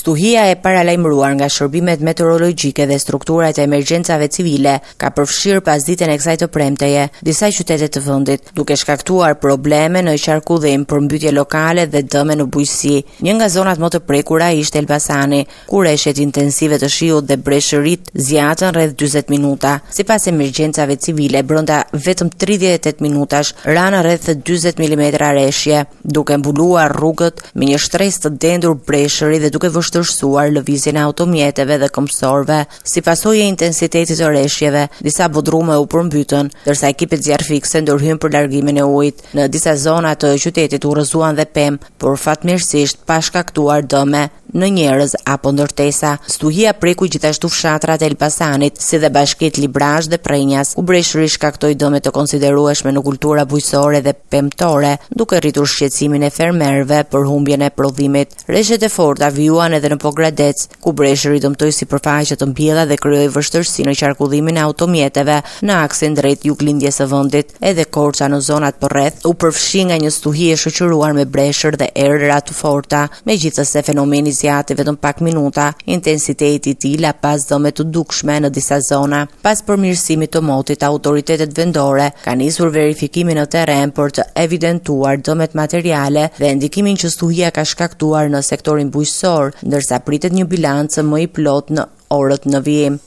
Stuhia e paralajmëruar nga shërbimet meteorologjike dhe strukturat e emergjencave civile ka përfshirë pasditën e kësaj të premteje disa qytete të vendit, duke shkaktuar probleme në qarkullim, përmbytje lokale dhe dëme në bujqësi. Një nga zonat më të prekura ishte Elbasani, ku reshjet intensive të shiut dhe breshërit zjatën rreth 40 minuta. Sipas emergjencave civile, brenda vetëm 38 minutash ranë rreth 40 mm reshje, duke mbuluar rrugët me një shtresë të dendur breshëri dhe duke vështirësuar lëvizjen e automjeteve dhe këmbësorëve. Si pasojë e intensitetit të reshjeve, disa bodrume u përmbytën, ndërsa ekipet zjarrfikse ndërhyjnë për largimin e ujit. Në disa zona të qytetit u rrëzuan dhe pemë, por fatmirësisht pa shkaktuar dëme në njerëz apo ndërtesa. Stuhia preku gjithashtu fshatrat e Elbasanit, si dhe bashkitë Librazh dhe Prenjas, ku breshëri shkaktoi dëme të konsiderueshme në kultura bujqësore dhe pemtore, duke rritur shqetësimin e fermerëve për humbjen e prodhimit. Reshjet e forta vijuan edhe në Pogradec, ku breshëri dëmtoi sipërfaqe të mbjella dhe krijoi vështirësi në qarkullimin e automjeteve në aksin drejt juglindjes së vendit. Edhe Korça në zonat përreth u përfshi nga një stuhi e shoqëruar me breshër dhe erëra të forta, megjithëse fenomeni zjati vetëm pak minuta, intensiteti i tij la pas dëme të dukshme në disa zona. Pas përmirësimit të motit, autoritetet vendore kanë nisur verifikimin në terren për të evidentuar dëmet materiale dhe ndikimin që stuhia ka shkaktuar në sektorin bujqësor, ndërsa pritet një bilanc më i plot në orët në vijim.